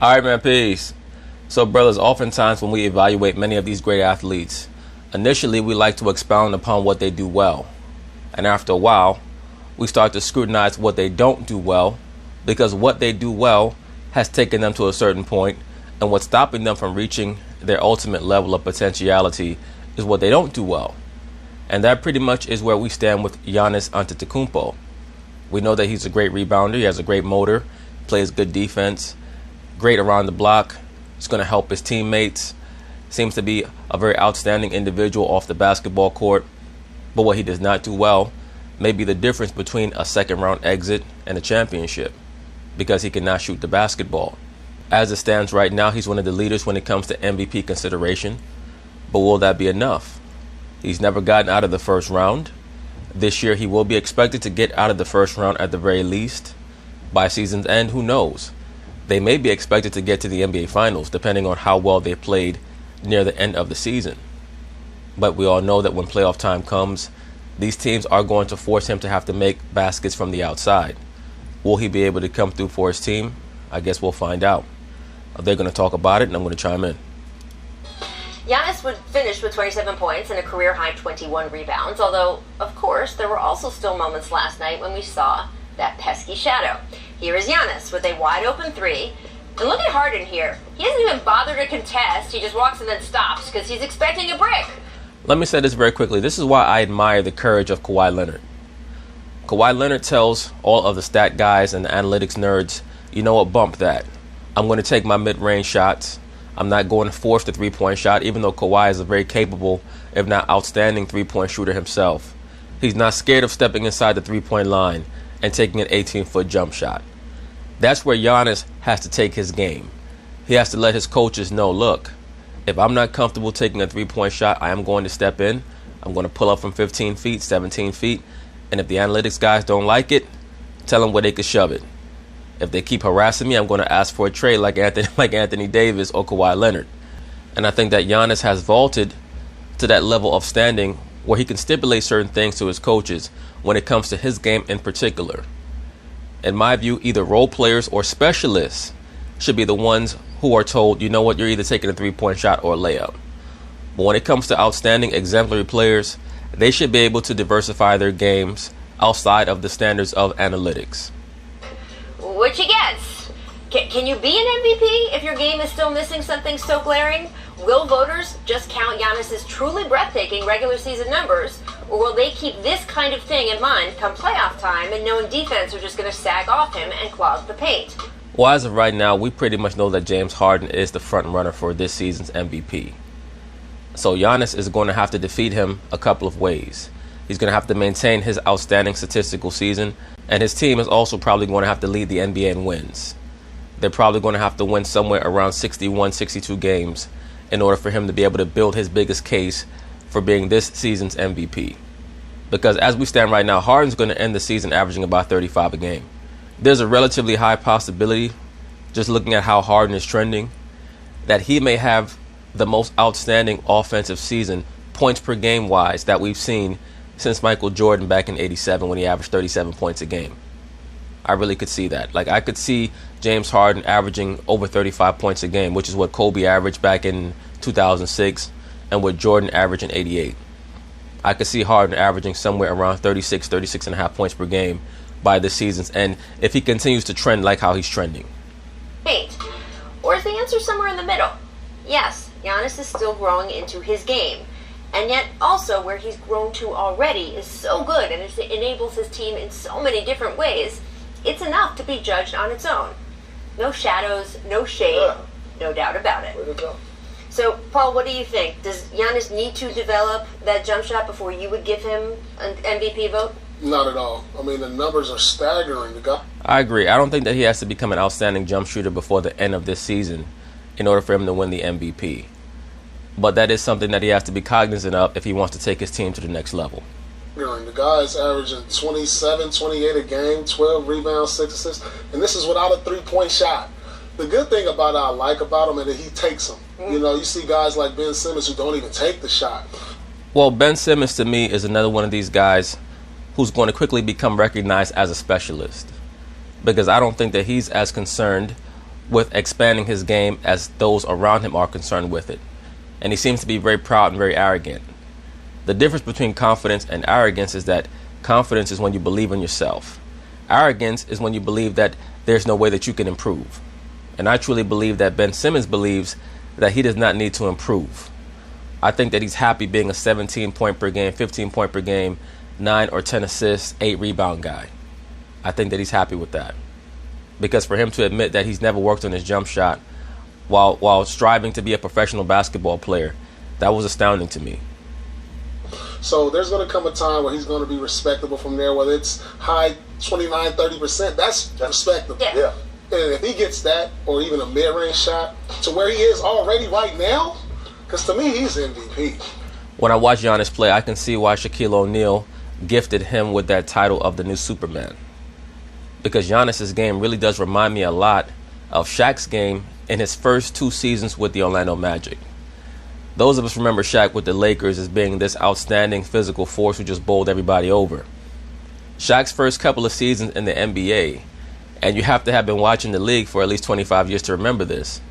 All right, man, peace. So, brothers, oftentimes when we evaluate many of these great athletes, initially we like to expound upon what they do well. And after a while, we start to scrutinize what they don't do well, because what they do well has taken them to a certain point, and what's stopping them from reaching their ultimate level of potentiality is what they don't do well. And that pretty much is where we stand with Giannis Antetokounmpo. We know that he's a great rebounder, he has a great motor, plays good defense, great around the block, he's going to help his teammates, seems to be a very outstanding individual off the basketball court. But what he does not do well may be the difference between a second round exit and a championship, because he cannot shoot the basketball. As it stands right now, he's one of the leaders when it comes to MVP consideration. But will that be enough? He's never gotten out of the first round. This year he will be expected to get out of the first round at the very least. By season's end, who knows? They may be expected to get to the NBA Finals, depending on how well they played near the end of the season. But we all know that when playoff time comes, these teams are going to force him to have to make baskets from the outside. Will he be able to come through for his team? I guess we'll find out. They're going to talk about it, and I'm going to chime in. Giannis would finish with 27 points and a career-high 21 rebounds, although, of course, there were also still moments last night when we saw that pesky shadow. Here is Giannis with a wide-open three. And look at Harden here. He doesn't even bother to contest. He just walks and then stops because he's expecting a brick. Let me say this very quickly. This is why I admire the courage of Kawhi Leonard. Kawhi Leonard tells all of the stat guys and the analytics nerds, you know what, bump that. I'm going to take my mid-range shots. I'm not going to force the three-point shot, even though Kawhi is a very capable, if not outstanding, three-point shooter himself. He's not scared of stepping inside the three-point line and taking an 18-foot jump shot. That's where Giannis has to take his game. He has to let his coaches know, look, if I'm not comfortable taking a three-point shot, I am going to step in. I'm going to pull up from 15 feet, 17 feet. And if the analytics guys don't like it, tell them where they can shove it. If they keep harassing me, I'm going to ask for a trade like Anthony Davis or Kawhi Leonard. And I think that Giannis has vaulted to that level of standing where he can stipulate certain things to his coaches when it comes to his game in particular. In my view, either role players or specialists should be the ones who are told, you know what, you're either taking a three-point shot or a layup. But when it comes to outstanding exemplary players, they should be able to diversify their games outside of the standards of analytics. Which he gets. Can you be an MVP if your game is still missing something so glaring? Will voters just count Giannis's truly breathtaking regular season numbers, or will they keep this kind of thing in mind come playoff time and knowing defense are just going to sag off him and clog the paint? Well, as of right now, we pretty much know that James Harden is the front runner for this season's MVP. So Giannis is going to have to defeat him a couple of ways. He's going to have to maintain his outstanding statistical season, and his team is also probably going to have to lead the NBA in wins. They're probably going to have to win somewhere around 61, 62 games in order for him to be able to build his biggest case for being this season's MVP. Because as we stand right now, Harden's going to end the season averaging about 35 a game. There's a relatively high possibility, just looking at how Harden is trending, that he may have the most outstanding offensive season, points per game wise, that we've seen since Michael Jordan back in '87 when he averaged 37 points a game. I really could see that. Like, I could see James Harden averaging over 35 points a game, which is what Kobe averaged back in 2006 and what Jordan averaged in '88. I could see Harden averaging somewhere around 36 and a half points per game by the season's end if he continues to trend like how he's trending. Paint. Or is the answer somewhere in the middle? Yes, Giannis is still growing into his game. And yet also where he's grown to already is so good and it enables his team in so many different ways, it's enough to be judged on its own. No shadows, no shade, no doubt about it. So, Paul, what do you think? Does Giannis need to develop that jump shot before you would give him an MVP vote? Not at all. I mean, the numbers are staggering. I agree. I don't think that he has to become an outstanding jump shooter before the end of this season in order for him to win the MVP. But that is something that he has to be cognizant of if he wants to take his team to the next level. The guy is averaging 27, 28 a game, 12 rebounds, 6 assists, and this is without a three-point shot. The good thing about I like about him is that he takes them. You know, you see guys like Ben Simmons who don't even take the shot. Well, Ben Simmons to me is another one of these guys who's going to quickly become recognized as a specialist, because I don't think that he's as concerned with expanding his game as those around him are concerned with it. And he seems to be very proud and very arrogant. The difference between confidence and arrogance is that confidence is when you believe in yourself. Arrogance is when you believe that there's no way that you can improve. And I truly believe that Ben Simmons believes that he does not need to improve. I think that he's happy being a 17-point per game, 15-point per game, 9 or 10 assists, 8 rebound guy. I think that he's happy with that. Because for him to admit that he's never worked on his jump shot while striving to be a professional basketball player, that was astounding to me. So there's going to come a time where he's going to be respectable from there, whether it's high 29, 30%, that's respectable. Yeah. And if he gets that, or even a mid-range shot, to where he is already right now, because to me, he's MVP. When I watch Giannis play, I can see why Shaquille O'Neal gifted him with that title of the new Superman. Because Giannis's game really does remind me a lot of Shaq's game in his first 2 seasons with the Orlando Magic. Those of us remember Shaq with the Lakers as being this outstanding physical force who just bowled everybody over. Shaq's first couple of seasons in the NBA, and you have to have been watching the league for at least 25 years to remember this,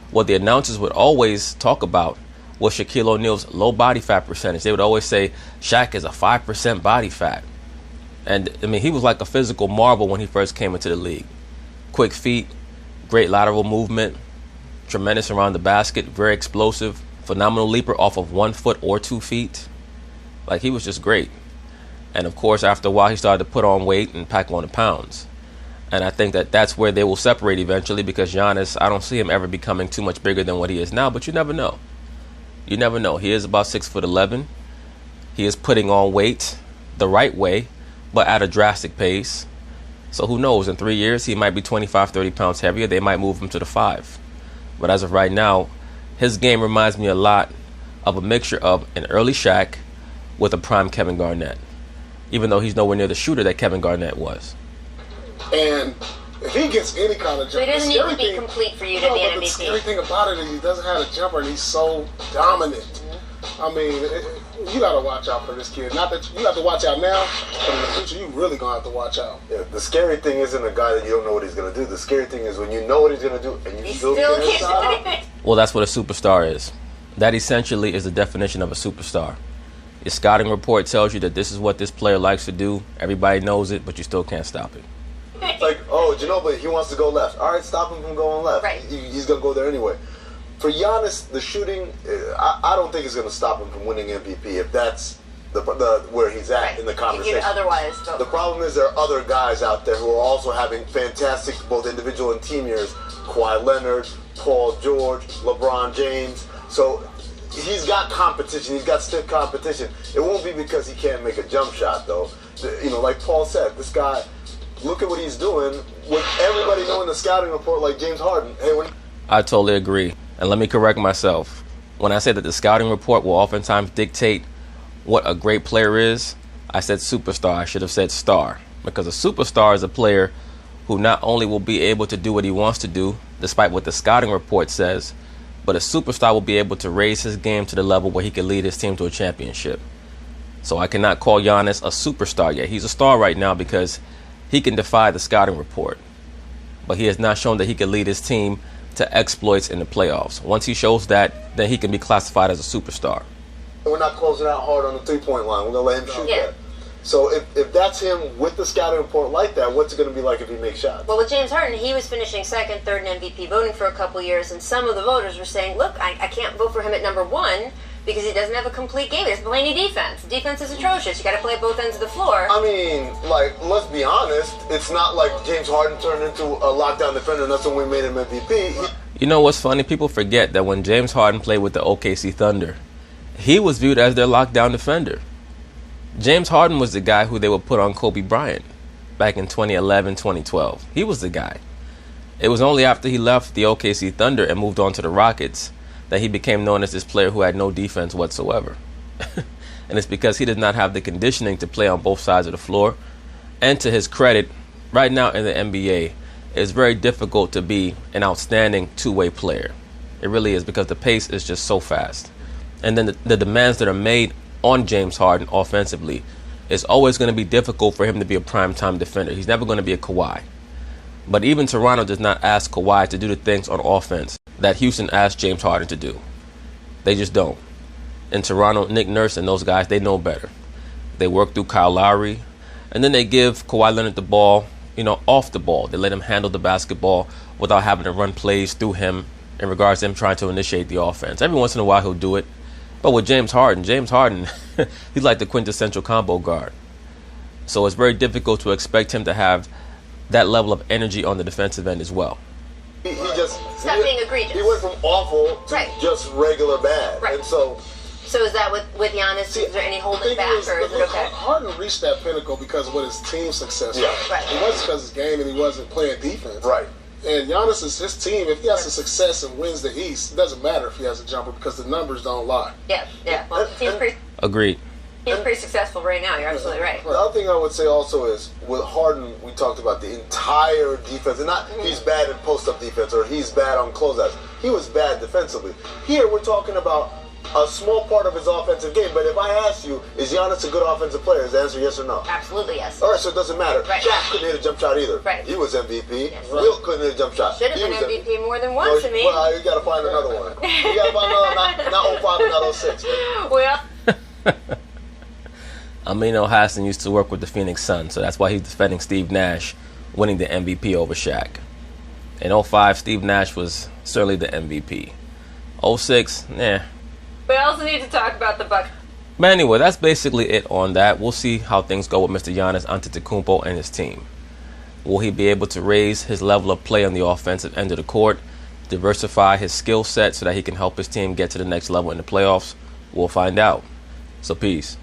what the announcers would always talk about was Shaquille O'Neal's low body fat percentage. They would always say Shaq is a 5% body fat. And I mean, he was like a physical marvel when he first came into the league. Quick feet, great lateral movement, tremendous around the basket, very explosive, phenomenal leaper off of 1 foot or 2 feet. Like, he was just great. And of course, after a while, he started to put on weight and pack on the pounds. And I think that that's where they will separate eventually, because Giannis, I don't see him ever becoming too much bigger than what he is now, but you never know. You never know. He is about 6'11". He is putting on weight the right way, but at a drastic pace. So who knows? In 3 years, he might be 25, 30 pounds heavier. They might move him to the 5. But as of right now, his game reminds me a lot of a mixture of an early Shaq with a prime Kevin Garnett, even though he's nowhere near the shooter that Kevin Garnett was. And if he gets any kind of jumper, So he doesn't need to be complete for you to be an The MVP. scary thing about it is he doesn't have a jumper, and he's so dominant. I mean, you got to watch out for this kid. Not that you have to watch out now, but in the future, you really going to have to watch out. Yeah, the scary thing isn't a guy that you don't know what he's going to do. The scary thing is when you know what he's going to do and you He still still can't stop him. can't. Well, that's what a superstar is. That essentially is the definition of a superstar. Your scouting report tells you that this is what this player likes to do. Everybody knows it, but you still can't stop it. It's like, oh, Ginobili, he wants to go left. All right, stop him from going left. Right. He's going to go there anyway. For Giannis, the shooting, I don't think it's going to stop him from winning MVP if that's the where he's at in the conversation. You'd otherwise vote. The problem is there are other guys out there who are also having fantastic both individual and team years. Kawhi Leonard, Paul George, LeBron James. So he's got competition. He's got stiff competition. It won't be because he can't make a jump shot, though. You know, like Paul said, this guy, look at what he's doing with everybody knowing the scouting report like James Harden. Hey, I totally agree. And let me correct myself. When I say that the scouting report will oftentimes dictate what a great player is, I said superstar. I should have said star. Because a superstar is a player who not only will be able to do what he wants to do, despite what the scouting report says, but a superstar will be able to raise his game to the level where he can lead his team to a championship. So I cannot call Giannis a superstar yet. He's a star right now because he can defy the scouting report. But he has not shown that he can lead his team to exploits in the playoffs. Once he shows that, then he can be classified as a superstar. we're not closing out hard on the three-point line. We're going to let him shoot that. So if that's him with the scouting report like that, what's it going to be like if he makes shots? Well, with James Harden, he was finishing second, third in MVP voting for a couple years, and some of the voters were saying, look, I can't vote for him at number one because he doesn't have a complete game. He doesn't play any defense. Defense is atrocious. You got to play both ends of the floor. I mean, like, let's be honest. It's not like James Harden turned into a lockdown defender and that's when we made him MVP. You know what's funny? People forget that when James Harden played with the OKC Thunder, he was viewed as their lockdown defender. James Harden was the guy who they would put on Kobe Bryant back in 2011, 2012. He was the guy. It was only after he left the OKC Thunder and moved on to the Rockets that he became known as this player who had no defense whatsoever. And it's because he did not have the conditioning to play on both sides of the floor. And to his credit, right now in the NBA, it's very difficult to be an outstanding two-way player. It really is, because the pace is just so fast. And then the demands that are made on James Harden offensively, it's always going to be difficult for him to be a primetime defender. He's never going to be a Kawhi. But even Toronto does not ask Kawhi to do the things on offense that Houston asked James Harden to do. They just don't. In Toronto, Nick Nurse and those guys, they know better. They work through Kyle Lowry, and then they give Kawhi Leonard the ball, off the ball. They let him handle the basketball without having to run plays through him in regards to him trying to initiate the offense. Every once in a while he'll do it. But with James Harden, he's like the quintessential combo guard. So it's very difficult to expect him to have that level of energy on the defensive end as well. He just Stop being egregious. He went from awful to just regular bad. Right. And so is that with Giannis? Is there any holding back, or is it okay? Harden reached that pinnacle because of what his team success was. Yeah. Right. It wasn't because of his game and he wasn't playing defense. Right. And Giannis is his team. If he has a success and wins the East, it doesn't matter if he has a jumper because the numbers don't lie. Yeah. Well, the team's pretty. Agreed. He's pretty successful right now. You're absolutely right. The other thing I would say also is with Harden, we talked about the entire defense, and not he's bad in post-up defense or he's bad on closeouts. He was bad defensively. Here we're talking about a small part of his offensive game. But if I ask you, is Giannis a good offensive player? Is the answer yes or no? Absolutely yes. All right, so it doesn't matter. Right. Shaq couldn't hit a jump shot either. Right. He was MVP. Yes. Wilt couldn't hit a jump shot. Should have been MVP more than once, I mean. Well, you got to find another one. You got to find another, not 05 and not 06. Man. Well. Amino Hassan used to work with the Phoenix Suns, so that's why he's defending Steve Nash winning the MVP over Shaq. In 05, Steve Nash was certainly the MVP. 06, nah. We also need to talk about the Bucks. But anyway, that's basically it on that. We'll see how things go with Mr. Giannis Antetokounmpo and his team. Will he be able to raise his level of play on the offensive end of the court, diversify his skill set so that he can help his team get to the next level in the playoffs? We'll find out. So peace.